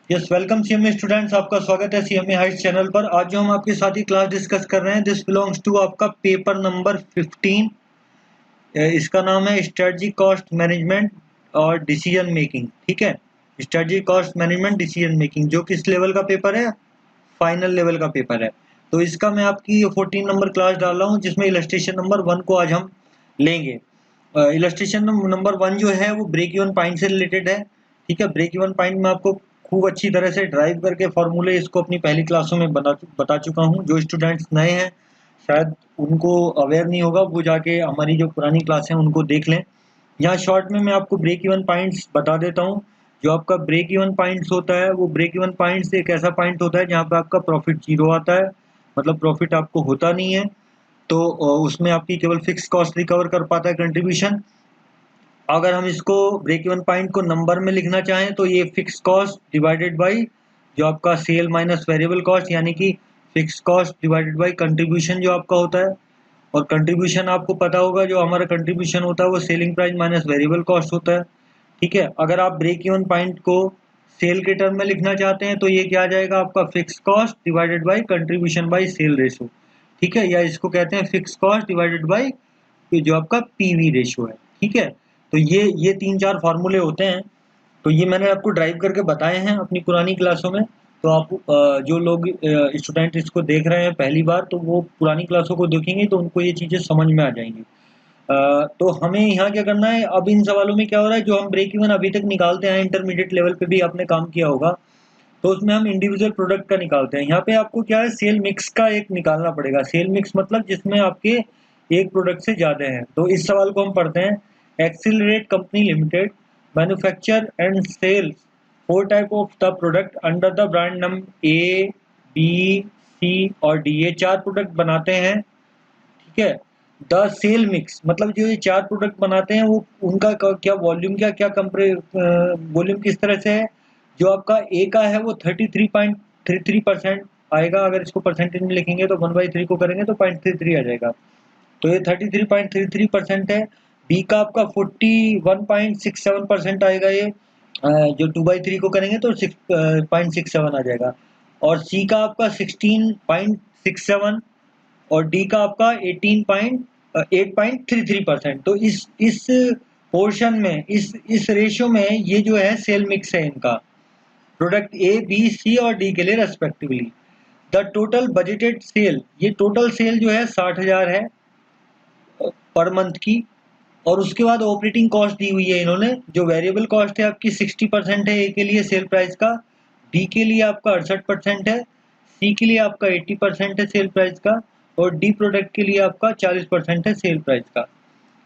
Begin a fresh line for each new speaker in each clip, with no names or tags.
Yes welcome CMA students, आपका स्वागत है सीएमए हाइट्स चैनल पर। आज जो हम आपके साथ ही क्लास डिस्कस कर रहे हैं, दिस बिलोंग्स टू आपका पेपर नंबर 15। इसका नाम है स्ट्रेटजी कॉस्ट मैनेजमेंट और डिसीजन मेकिंग। ठीक है, strategy cost management decision making, जो किस लेवल का पेपर है? फाइनल लेवल का पेपर है। तो इसका मैं आपकी 14 नंबर क्लास डाल रहा हूँ, जिसमें इलस्ट्रेशन नंबर 1 को आज हम लेंगे। इलस्ट्रेशन नंबर 1 जो है वो ब्रेक इवन पॉइंट से रिलेटेड है। ठीक है, ब्रेक इवन पॉइंट में आपको खूब अच्छी तरह से ड्राइव करके फॉर्मूले इसको अपनी पहली क्लासों में बता चुका हूँ। जो स्टूडेंट्स नए हैं शायद उनको अवेयर नहीं होगा, वो जाके हमारी जो पुरानी क्लास है उनको देख लें। यहाँ शॉर्ट में मैं आपको ब्रेक इवन पॉइंट्स बता देता हूँ। जो आपका ब्रेक इवन पॉइंट्स होता है, वो ब्रेक इवन पॉइंट्स एक ऐसा पॉइंट होता है जहाँ पे आपका प्रॉफिट जीरो आता है, मतलब प्रॉफिट आपको होता नहीं है। तो उसमें आपकी केवल फिक्स कॉस्ट रिकवर कर पाता है कंट्रीब्यूशन। अगर हम इसको ब्रेक इवन पॉइंट को नंबर में लिखना चाहें तो ये फिक्स कॉस्ट डिवाइडेड बाई जो आपका सेल माइनस वेरिएबल कॉस्ट, यानी कि fix cost divided by contribution जो आपका होता है। और कंट्रीब्यूशन आपको पता होगा, जो हमारा कंट्रीब्यूशन होता है वो selling price minus variable cost होता है। ठीक है, अगर आप ब्रेक इवन पॉइंट को सेल के टर्म में लिखना चाहते हैं तो ये क्या आ जाएगा आपका fix cost divided by contribution by sale ratio. ठीक है, या इसको कहते हैं फिक्स कॉस्ट डिवाइडेड बाई जो आपका पीवी रेशो है। ठीक है, तो ये 3-4 फार्मूले होते हैं। तो ये मैंने आपको ड्राइव करके बताए हैं अपनी पुरानी क्लासों में। तो आप जो लोग स्टूडेंट इसको देख रहे हैं पहली बार, तो वो पुरानी क्लासों को देखेंगे तो उनको ये चीज़ें समझ में आ जाएंगी। तो हमें यहाँ क्या करना है, अब इन सवालों में क्या हो रहा है, जो हम ब्रेक इवन अभी तक निकालते हैं, इंटरमीडिएट लेवल पे भी आपने काम किया होगा, तो उसमें हम इंडिविजुअल प्रोडक्ट का निकालते हैं। यहाँ पे आपको क्या है, सेल मिक्स का एक निकालना पड़ेगा। सेल मिक्स मतलब जिसमें आपके एक प्रोडक्ट से ज़्यादा है। तो इस सवाल को हम पढ़ते हैं। Accelerate company limited manufacture and sales 4 type of the product under the brand name A, B, C और डी। ये 4 प्रोडक्ट बनाते हैं। ठीक है, द सेल मिक्स मतलब जो ये 4 प्रोडक्ट बनाते हैं वो उनका क्या वॉल्यूम, क्या वॉल्यूम किस तरह से है। जो आपका ए का है वो 33.33% आएगा। अगर इसको परसेंटेज में लिखेंगे तो 1/3 को करेंगे तो 0.33 आ जाएगा। तो ये 33.33% है। बी का आपका 41.67% आएगा। ये जो 2/3 को करेंगे तो 6.67 आ जाएगा। और सी का आपका 16.67 और डी का आपका 8.33%। तो इस पोर्शन में, इस रेशियो में ये जो है सेल मिक्स है इनका, प्रोडक्ट ए, बी, सी और डी के लिए respectively. The total budgeted sale, ये टोटल सेल जो है 60,000 है पर मंथ की। और उसके बाद ऑपरेटिंग कॉस्ट दी हुई है इन्होंने। जो वेरिएबल कॉस्ट है आपकी 60% है ए के लिए सेल प्राइस का, बी के लिए आपका 68% है, सी के लिए आपका 80% है सेल प्राइस का, और डी प्रोडक्ट के लिए आपका 40% है सेल प्राइस का।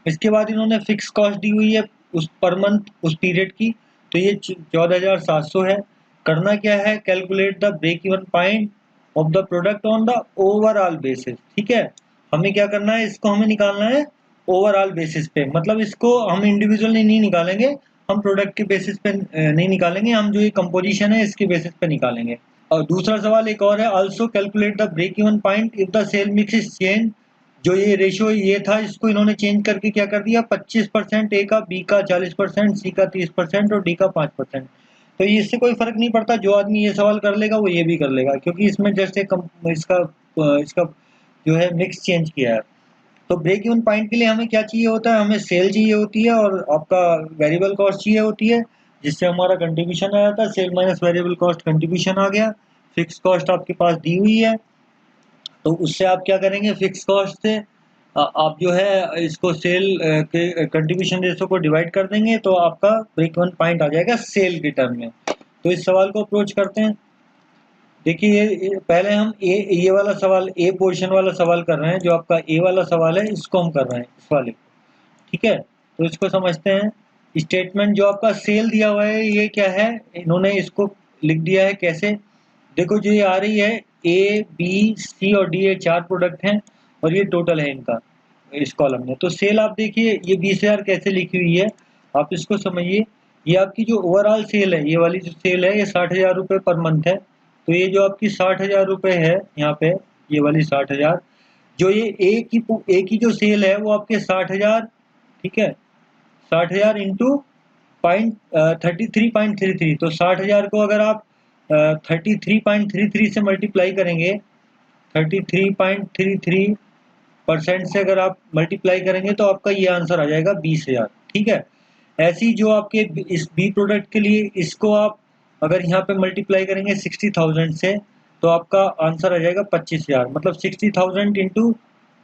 इसके बाद इन्होंने फिक्स कॉस्ट दी हुई है उस पर मंथ उस पीरियड की, तो ये 14,700 है। करना क्या है, calculate the break even point of the product on the overall basis. ठीक है, हमें क्या करना है, इसको हमें निकालना है ओवरऑल बेसिस पे। मतलब इसको हम इंडिविजुअली नहीं निकालेंगे, हम प्रोडक्ट के बेसिस पे नहीं निकालेंगे, हम जो ये कंपोजिशन है इसके बेसिस पे निकालेंगे। और दूसरा सवाल एक और है, also calculate the break even point if the sale mix is change. जो ये रेशियो ये था, इसको इन्होंने चेंज करके क्या कर दिया, 25% ए का, बी का 40%, सी का 30% और डी का 5%। तो इससे कोई फर्क नहीं पड़ता, जो आदमी ये सवाल कर लेगा वो ये भी कर लेगा, क्योंकि इसमें जस्ट एक इसका जो है मिक्स चेंज किया है। तो ब्रेक इवन पॉइंट के लिए हमें क्या चाहिए होता है, हमें सेल चाहिए होती है और आपका वेरिएबल कॉस्ट चाहिए होती है, जिससे हमारा कंट्रीब्यूशन आ जाता है। Sale minus variable cost contribution आ गया। फिक्स कॉस्ट आपके पास दी हुई है, तो उससे आप क्या करेंगे, फिक्स कॉस्ट से आप जो है इसको सेल के कंट्रीब्यूशन रेशो को डिवाइड कर देंगे, तो आपका ब्रेक इवन पॉइंट आ जाएगा सेल के टर्म में। तो इस सवाल को अप्रोच करते हैं। देखिए, पहले हम ये वाला सवाल, ए पोर्शन वाला सवाल कर रहे हैं। जो आपका ए वाला सवाल है इसको हम कर रहे हैं, इस वाले को। ठीक है, तो इसको समझते हैं। स्टेटमेंट जो आपका सेल दिया हुआ है ये क्या है, इन्होंने इसको लिख दिया है कैसे। देखो, जो ये आ रही है ए, बी, सी और डी, ये 4 प्रोडक्ट हैं और ये टोटल है इनका इस कॉलम में। तो सेल आप देखिए ये 20,000 कैसे लिखी हुई है, आप इसको समझिए। ये आपकी जो ओवरऑल सेल है, ये वाली जो सेल है, ये 60,000 रुपये पर मंथ है। तो ये जो आपकी 60,000 रुपये है यहाँ पे, ये वाली 60,000, जो ये ए की जो सेल है वो आपके 60,000। ठीक है, 60,000 इंटू 33.33, तो 60,000 को अगर आप 33.33 से मल्टीप्लाई करेंगे, 33.33% से अगर आप मल्टीप्लाई करेंगे तो आपका ये आंसर आ जाएगा 20,000। ठीक है, ऐसे ही जो आपके इस बी प्रोडक्ट के लिए, इसको आप अगर यहाँ पे मल्टीप्लाई करेंगे 60,000 से तो आपका आंसर आ जाएगा 25,000। मतलब 60,000 इंटू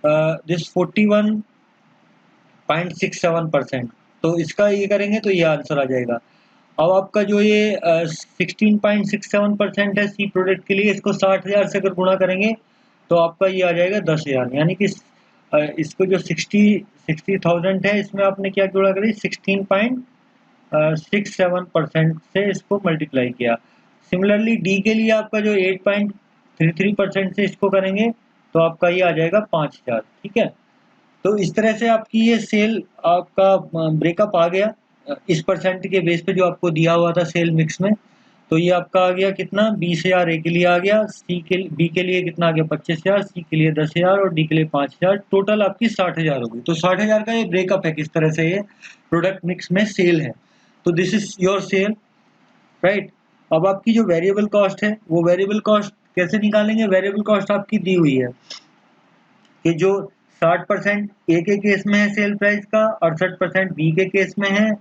दिस 41.67%। तो इसका ये करेंगे तो ये आंसर आ जाएगा। अब आपका जो ये 16.67% है सी प्रोडक्ट के लिए, इसको 60,000 से अगर गुणा करेंगे तो आपका ये आ जाएगा 10,000। यानी कि इसको जो 60,000 है इसमें आपने क्या जोड़ा करें, 16.67% से इसको मल्टीप्लाई किया। सिमिलरली डी के लिए आपका जो 8.33% से इसको करेंगे तो आपका ये आ जाएगा 5,000। ठीक है, तो इस तरह से आपकी ये सेल आपका ब्रेकअप आ गया इस परसेंट के बेस पे जो आपको दिया हुआ था सेल मिक्स में। तो ये आपका आ गया कितना, 20,000 ए के लिए आ गया, बी के लिए कितना आ गया 25,000, सी के लिए 10,000 और डी के लिए 5,000। टोटल आपकी 60,000 हो गई। तो 60,000 का ये ब्रेकअप है, किस तरह से ये प्रोडक्ट मिक्स में सेल है। तो this is your sale, right. अब आपकी जो वेरिएबल कॉस्ट है, वो वेरिएबल कॉस्ट कैसे निकालेंगे। वेरिएबल कॉस्ट आपकी दी हुई है कि जो 60% ए के केस में है सेल प्राइस का, 68% बी के केस में है,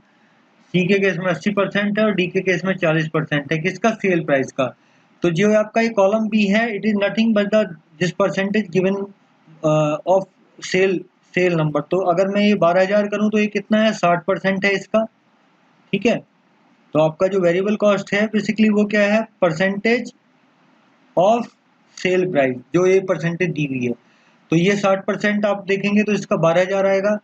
सी के केस में 80% है और डी के केस में 40% है किसका, सेल प्राइस का। तो जो आपका ये कॉलम बी है, it is nothing but the this percentage given of sale number. तो अगर मैं ये 12,000 करूं तो ये कितना है, 60% है इसका। ठीक है, तो आपका जो वेरिएबल कॉस्ट है बेसिकली वो क्या है, परसेंटेज ऑफ सेल प्राइस, जो ये परसेंटेज दी हुई है। तो ये 60% आप देखेंगे तो इसका 12,000 आएगा।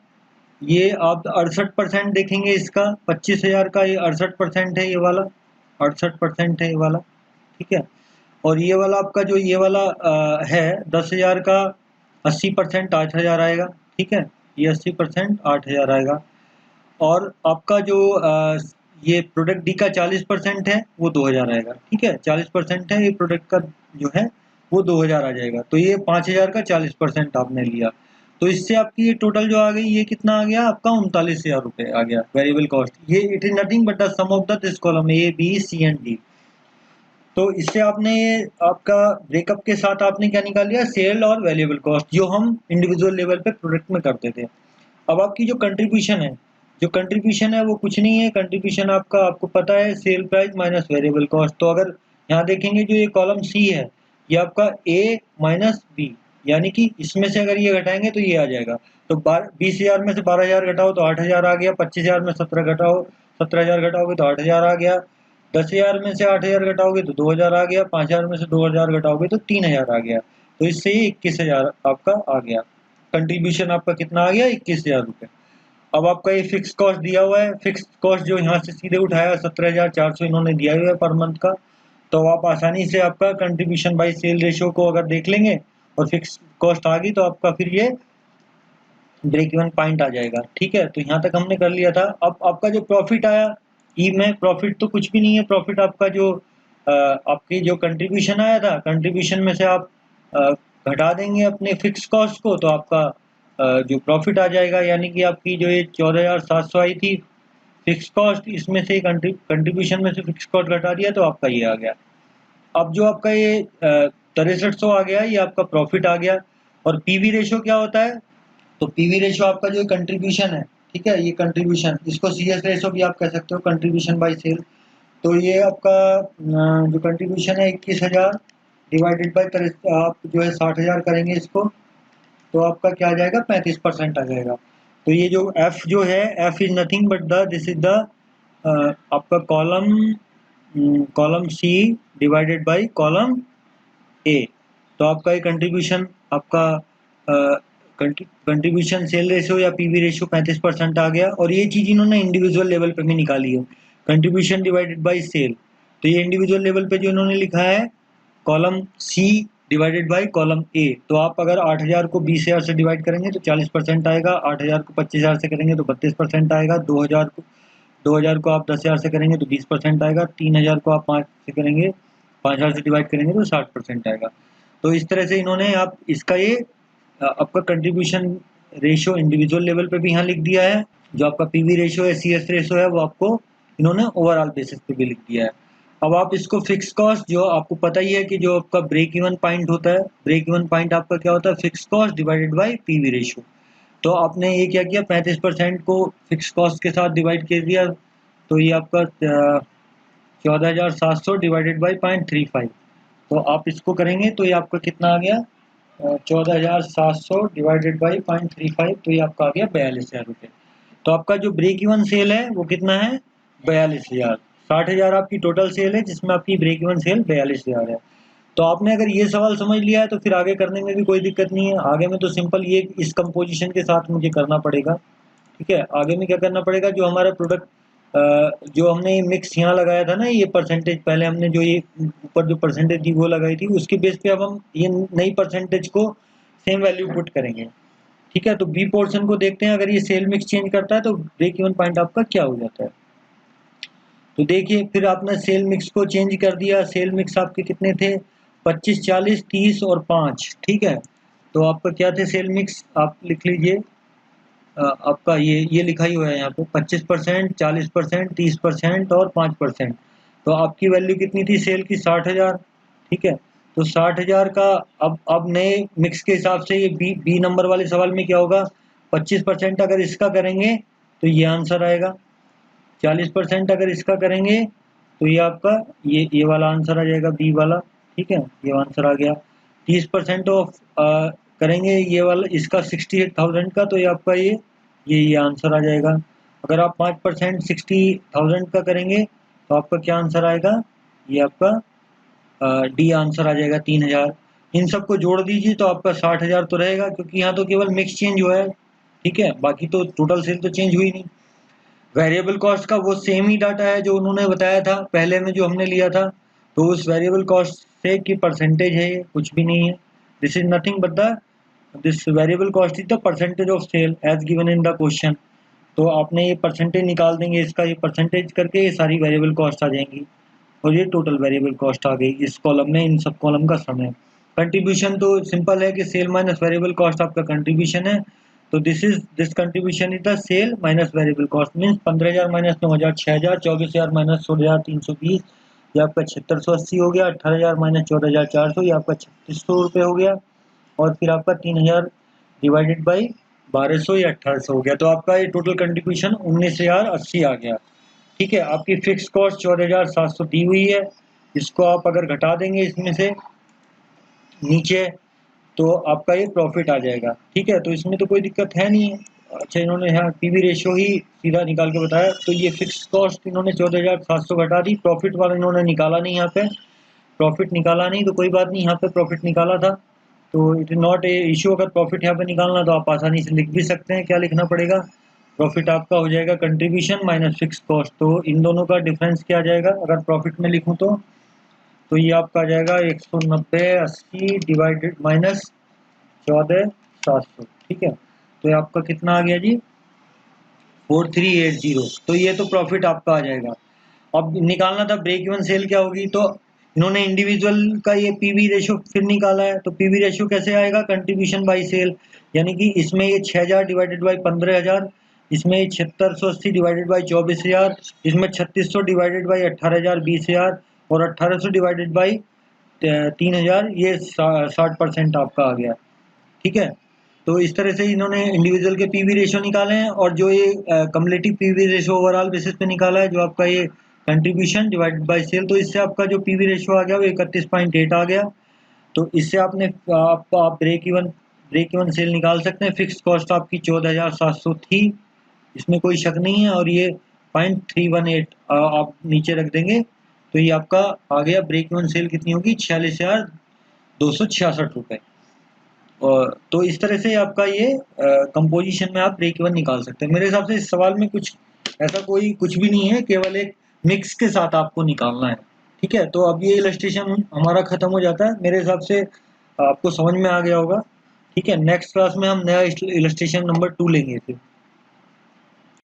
ये आप 68% देखेंगे इसका 25,000 का, ये 68% है, ये वाला 68% है ये वाला। ठीक है, और ये वाला आपका जो ये वाला है 10,000 का 80% 8,000 आएगा। ठीक है, ये 80% 8,000 आएगा। और आपका जो ये प्रोडक्ट डी का 40% है वो 2,000 आएगा। ठीक है, 40% है ये प्रोडक्ट का जो है वो 2,000 आ जाएगा। तो ये 5,000 का 40% आपने लिया। तो इससे आपकी ये टोटल जो आ गई, ये कितना आ गया आपका, 39,000 रुपये आ गया वेरिएबल कॉस्ट। ये it is nothing but the sum of the this column A B C and D. तो इससे आपने ये आपका ब्रेकअप के साथ आपने क्या निकाल लिया, सेल और वेरिएबल कॉस्ट, जो हम इंडिविजुअल लेवल पे प्रोडक्ट में करते थे। अब आपकी जो कंट्रीब्यूशन है, जो कंट्रीब्यूशन है वो कुछ नहीं है, कंट्रीब्यूशन आपका आपको पता है sale price minus variable cost. तो अगर यहाँ देखेंगे जो ये कॉलम सी है, ये आपका ए माइनस बी, यानी कि इसमें से अगर ये घटाएंगे तो ये आ जाएगा। तो 20,000 में से 12,000 घटाओ तो 8,000 आ गया, 25,000 में 17 घटाओ 17,000 घटाओगे तो 8,000 आ गया, 10,000 में से 8,000 घटाओगे तो 2,000 आ गया, 5,000 में से 2,000 घटाओगे तो 3,000 आ गया। तो इससे ही 21,000 आपका आ गया। कंट्रीब्यूशन आपका कितना आ गया, 21,000 रुपये। अब आपका ये फिक्स कॉस्ट दिया हुआ है, फिक्स कॉस्ट जो यहाँ से सीधे उठाया 17,400 इन्होंने दिया हुआ है पर मंथ का। तो आप आसानी से आपका कंट्रीब्यूशन बाई सेल रेशियो को अगर देख लेंगे और फिक्स कॉस्ट आ गई तो आपका फिर ये ब्रेक इवन पॉइंट आ जाएगा। ठीक है, तो यहाँ तक हमने कर लिया था। अब आपका जो प्रॉफिट आया, ई में प्रॉफिट तो कुछ भी नहीं है। प्रॉफिट आपका जो आपकी जो कंट्रीब्यूशन आया था, कंट्रीब्यूशन में से आप घटा देंगे अपने फिक्स कॉस्ट को तो आपका जो प्रॉफिट आ जाएगा। यानी कि आपकी जो ये 14,700 आई थी फिक्स कॉस्ट, इसमें से कंट्रीब्यूशन में से फिक्स कॉस्ट घटा दिया तो आपका ये आ गया। अब जो आपका ये 6300 आ गया, ये आपका प्रॉफिट आ गया। और पीवी रेशियो क्या होता है, तो पीवी रेशियो आपका जो कंट्रीब्यूशन है, ठीक है, ये कंट्रीब्यूशन, इसको सीएस रेशियो भी आप कह सकते हो, कंट्रीब्यूशन बाय सेल। तो ये आपका जो कंट्रीब्यूशन है 21,000 डिवाइडेड बाय आप जो है 60,000 करेंगे इसको, तो आपका क्या आ जाएगा, 35% आ जाएगा। तो ये जो एफ जो है, F is nothing but the this is the आपका column C divided by column A. तो आपका ये कंट्रीब्यूशन आपका कंट्रीब्यूशन सेल रेशियो या पीवी रेशियो 35% आ गया। और ये चीज़ इन्होंने इंडिविजुअल लेवल पे भी निकाली है, कंट्रीब्यूशन डिवाइडेड बाय सेल। तो ये इंडिविजुअल लेवल पे जो इन्होंने लिखा है column C divided by column A. तो आप अगर 8,000 को 20,000 से डिवाइड करेंगे तो 40% आएगा, 8,000 को 25,000 से करेंगे तो 32% आएगा, 2,000 को आप 10,000 से करेंगे तो 20% आएगा, 3,000 को आप 5 से करेंगे 5,000 से डिवाइड करेंगे तो 60% आएगा। तो इस तरह से इन्होंने आप इसका ये आपका कंट्रीब्यूशन रेशियो इंडिविजुअल लेवल पे भी यहाँ लिख दिया है। जो आपका पीवी रेशियो है, सीएस रेशियो है, वो आपको इन्होंने ओवरऑल बेसिस पे भी लिख दिया है। अब आप इसको फिक्स कॉस्ट, जो आपको पता ही है कि जो आपका ब्रेक इवन पॉइंट होता है, ब्रेक इवन पॉइंट आपका क्या होता है, fix cost divided by PV ratio. तो आपने ये क्या किया, 35% को फिक्स कॉस्ट के साथ डिवाइड कर दिया, तो ये आपका 14,700 डिवाइडेड बाई 0.35। तो आप इसको करेंगे तो ये आपका कितना आ गया, 14,700 डिवाइडेड बाई 0.35, तो ये आपका आ गया 42,000 रुपये। तो आपका जो ब्रेक इवन सेल है वो कितना है, 42,000। 60,000 आपकी टोटल सेल है, जिसमें आपकी ब्रेक इवन सेल 42,000 है। तो आपने अगर ये सवाल समझ लिया है तो फिर आगे करने में भी कोई दिक्कत नहीं है। आगे में तो सिंपल ये इस कंपोजिशन के साथ मुझे करना पड़ेगा, ठीक है। आगे में क्या करना पड़ेगा, जो हमारा प्रोडक्ट जो हमने मिक्स यहाँ लगाया था ना, ये परसेंटेज पहले हमने जो ये ऊपर जो परसेंटेज थी वो लगाई थी, उसके बेस पे अब हम ये नई परसेंटेज को सेम वैल्यू पुट करेंगे, ठीक है। तो बी पोर्शन को देखते हैं, अगर ये सेल मिक्स चेंज करता है तो ब्रेक इवन पॉइंट आपका क्या हो जाता है। तो देखिए, फिर आपने सेल मिक्स को चेंज कर दिया। सेल मिक्स आपके कितने थे, 25, 40, 30 और 5, ठीक है। तो आपका क्या थे सेल मिक्स, आप लिख लीजिए। आपका ये लिखा ही हुआ है यहाँ पे 25%, 40%, 30% और 5%। तो आपकी वैल्यू कितनी थी सेल की, 60,000, ठीक है। तो 60,000 का अब नए मिक्स के हिसाब से ये बी नंबर वाले सवाल में क्या होगा, 25% अगर इसका करेंगे तो ये आंसर आएगा, 40% अगर इसका करेंगे तो ये आपका ये वाला आंसर आ जाएगा, बी वाला, ठीक है, ये आंसर आ गया। 30% ऑफ करेंगे ये वाला इसका 68,000 का, तो ये आपका ये आंसर आ जाएगा। अगर आप 5% 60,000 का करेंगे तो आपका क्या आंसर आएगा, ये आपका डी आंसर आ जाएगा, 3,000। इन सबको जोड़ दीजिए तो आपका 60,000 तो रहेगा, क्योंकि यहाँ तो केवल मिक्स चेंज हुआ है, ठीक है, बाकी तो टोटल सेल तो चेंज हुई नहीं। वेरिएबल कॉस्ट का वो सेम ही डाटा है जो उन्होंने बताया था पहले में जो हमने लिया था, तो उस वेरिएबल कॉस्ट से की परसेंटेज है, ये कुछ भी नहीं है। This is nothing but this variable cost is the percentage of sale as given in the question. तो आपने ये परसेंटेज निकाल देंगे, इसका ये परसेंटेज करके ये सारी वेरिएबल कॉस्ट आ जाएंगी, और ये टोटल वेरिएबल कॉस्ट आ गई इस कॉलम में, इन सब कॉलम का सम है। कंट्रीब्यूशन तो सिंपल है कि सेल माइनस वेरिएबल कॉस्ट आपका कंट्रीब्यूशन है। तो this contribution is the sale minus variable cost, means 15,000 minus 9,000 6,000, 24,000 minus 16,320, ये आपका 7680 हो गया। 18,000 माइनस 14,400, ये आपका 3600 रुपये हो गया। और फिर आपका 3,000 डिवाइडेड बाई 1200 या 1800 हो गया। तो आपका ये टोटल कंट्रीब्यूशन 19,080 आ गया, ठीक है। आपकी फिक्स कॉस्ट 14,700 दी हुई है, इसको आप अगर घटा देंगे इसमें से नीचे तो आपका ये प्रॉफिट आ जाएगा, ठीक है। तो इसमें तो कोई दिक्कत है नहीं है। अच्छा, इन्होंने यहाँ पीवी रेशियो ही सीधा निकाल के बताया, तो ये फिक्स कॉस्ट इन्होंने 14,700 घटा दी, प्रॉफिट वाला इन्होंने निकाला नहीं, यहाँ पे प्रॉफिट निकाला नहीं, तो कोई बात नहीं, यहाँ पे प्रॉफिट निकाला था तो it is not a issue. अगर प्रॉफिट यहाँ पे निकालना तो आप आसानी से लिख भी सकते हैं। क्या लिखना पड़ेगा, प्रॉफिट आपका हो जाएगा कंट्रीब्यूशन माइनस फिक्स कॉस्ट। तो इन दोनों का डिफरेंस क्या आ जाएगा, अगर प्रॉफिट में लिखूँ तो ये आपका आ जाएगा 190/80 डिवाइडेड माइनस 14,700, ठीक है। तो ये आपका कितना आ गया जी, 4380। तो ये तो प्रॉफिट आपका आ जाएगा। अब निकालना था ब्रेक इवन सेल क्या होगी, तो इन्होंने इंडिविजुअल का ये पीवी रेशियो फिर निकाला है। तो पीवी रेशियो कैसे आएगा, कंट्रीब्यूशन बाय सेल, यानी कि इसमें ये 6,000 डिवाइडेड बाई 15,000, इसमें 7680 डिवाइडेड बाई 24,000, इसमें 3600 डिवाइडेड बाई 18,000 20,000, और 1800 डिवाइडेड बाई 3,000, ये 60% आपका आ गया, ठीक है। तो इस तरह से इन्होंने इंडिविजुअल के पीवी रेशियो निकाले हैं, और जो ये cumulative PV ratio overall basis पे निकाला है, जो आपका ये कंट्रीब्यूशन डिवाइडेड बाय सेल, तो इससे आपका जो पीवी रेशियो आ गया वो 31.8 आ गया। तो इससे आपने आप ब्रेक इवन सेल निकाल सकते हैं। फिक्स कॉस्ट आपकी 14,700 थी, इसमें कोई शक नहीं है, और ये 0.318 आप नीचे रख देंगे तो ये आपका आ गया। ब्रेक इवन सेल कितनी होगी, 46,266 रुपये। और तो इस तरह से आपका ये कंपोजिशन में आप ब्रेक इवन निकाल सकते हैं। मेरे हिसाब से इस सवाल में कुछ ऐसा कोई कुछ भी नहीं है, केवल एक मिक्स के साथ आपको निकालना है, ठीक है। तो अब ये इलस्ट्रेशन हमारा खत्म हो जाता है, मेरे हिसाब से आपको समझ में आ गया होगा, ठीक है। नेक्स्ट क्लास में हम नया इलस्ट्रेशन नंबर 2 लेंगे फिर।